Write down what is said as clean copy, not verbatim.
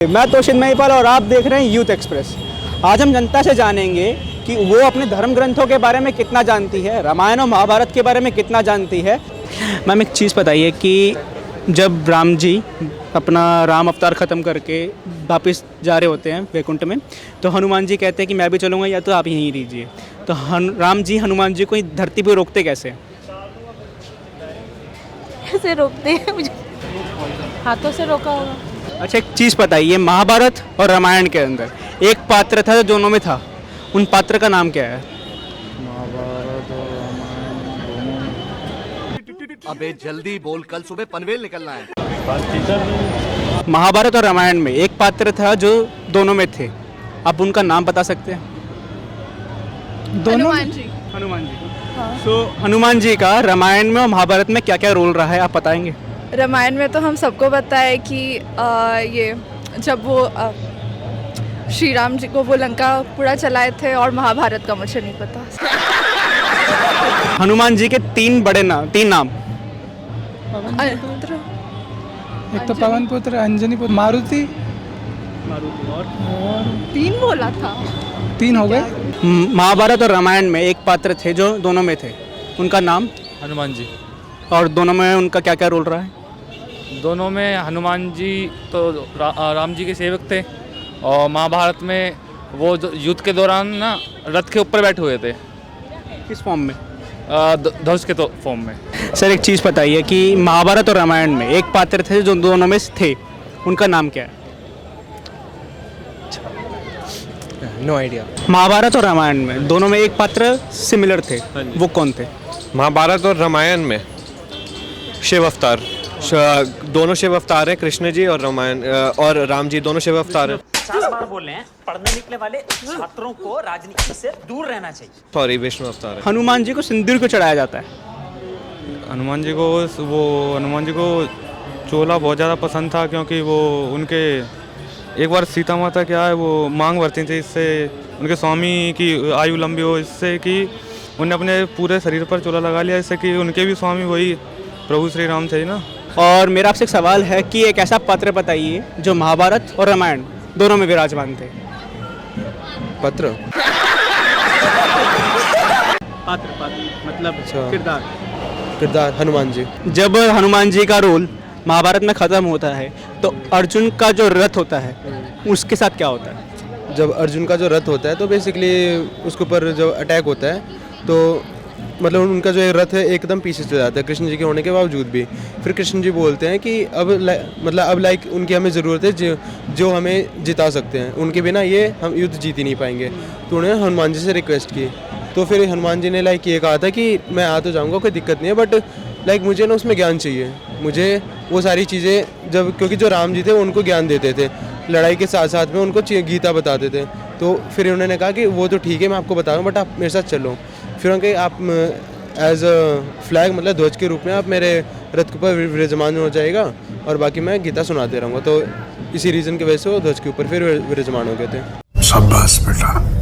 मैं तोशिद महिपाल और आप देख रहे हैं यूथ एक्सप्रेस। आज हम जनता से जानेंगे कि वो अपने धर्म ग्रंथों के बारे में कितना जानती है, रामायण और महाभारत के बारे में कितना जानती है। मैम एक चीज़ बताइए कि जब राम जी अपना राम अवतार ख़त्म करके वापस जा रहे होते हैं वैकुंठ में, तो हनुमान जी कहते हैं कि मैं भी चलूँगा या तो आप यहीं रहिए। तो राम जी हनुमान जी को धरती पर रोकते कैसे? कैसे रोकते हैं? मुझे हाथों से रोका होगा। अच्छा एक चीज़ बताइए, महाभारत और रामायण के अंदर एक पात्र था जो दोनों में था, उन पात्र का नाम क्या है? महाभारत और रामायण दोनों। अबे जल्दी बोल, कल सुबह पनवेल निकलना है। महाभारत और रामायण में एक पात्र था जो दोनों में थे, आप उनका नाम बता सकते हैं? हनुमान जी। हनुमान जी। तो हनुमान जी का रामायण में और महाभारत में क्या क्या रोल रहा है, आप बताएंगे? रामायण में तो हम सबको पता है कि ये जब वो श्री राम जी को वो लंका पूरा चलाए थे, और महाभारत का मुझे नहीं पता। हनुमान जी के तीन नाम। एक तो पवन पुत्र, अंजनी पुत्र, मारुति। और तीन बोला था। तीन हो गए। महाभारत और रामायण में एक पात्र थे जो दोनों में थे, उनका नाम? हनुमान जी। और दोनों में उनका क्या क्या रोल रहा है? दोनों में हनुमान जी तो राम जी के सेवक थे, और महाभारत में वो युद्ध के दौरान ना रथ के ऊपर बैठे हुए थे। किस फॉर्म में? ध्वज के तो फॉर्म में। सर एक चीज़ बताइए कि महाभारत और रामायण में एक पात्र थे जो दोनों में थे, उनका नाम क्या है? No idea. महाभारत और रामायण में दोनों में एक पात्र सिमिलर थे, वो कौन थे? महाभारत और रामायण में शिव अवतार, दोनों शिव अवतार हैं, कृष्ण जी और रामायण और राम जी दोनों शिव अवतार हैं। 50 बार बोल रहे हैं, पढ़ने निकले वाले छात्रों को राजनीति से दूर रहना चाहिए। सॉरी, विष्णु अवतार है। हनुमान जी को सिंदूर क्यों चढ़ाया जाता है? हनुमान जी को चोला बहुत ज़्यादा पसंद था, क्योंकि वो उनके एक बार सीता माता क्या है वो मांग भरती थी, इससे उनके स्वामी की आयु लंबी हो, इससे कि उन्हें अपने पूरे शरीर पर चोला लगा लिया, इससे कि उनके भी स्वामी वही प्रभु श्री राम थे ना। और मेरा आपसे एक सवाल है कि एक ऐसा पात्र बताइए जो महाभारत और रामायण दोनों में विराजमान थे। पत्र मतलब अच्छा। किरदार। हनुमान जी। जब हनुमान जी का रोल महाभारत में ख़त्म होता है तो अर्जुन का जो रथ होता है उसके साथ क्या होता है? जब अर्जुन का जो रथ होता है तो बेसिकली उसके ऊपर जो अटैक होता है, तो मतलब उनका जो रथ है एकदम पीछे चला जाता है कृष्ण जी के होने के बावजूद भी। फिर कृष्ण जी बोलते हैं कि अब उनकी हमें ज़रूरत है जो हमें जिता सकते हैं, उनके बिना ये हम युद्ध जीत ही नहीं पाएंगे। तो उन्होंने हनुमान जी से रिक्वेस्ट की, तो फिर हनुमान जी ने ये कहा था कि मैं आ तो जाऊँगा, कोई दिक्कत नहीं है, बट मुझे ना उसमें ज्ञान चाहिए, मुझे वो सारी चीज़ें क्योंकि जो राम जी थे वो उनको ज्ञान देते थे, लड़ाई के साथ साथ में उनको गीता बताते थे। तो फिर उन्होंने कहा कि वो तो ठीक है मैं आपको बता दूँ, बट आप मेरे साथ चलो। फिर उनके आप एज अ फ्लैग मतलब ध्वज के रूप में आप मेरे रथ के ऊपर विराजमान हो जाएगा, और बाकी मैं गीता सुनाते रहूँगा। तो इसी रीज़न की वजह से वो ध्वज के ऊपर फिर विराजमान हो गए थे। शाबाश बेटा।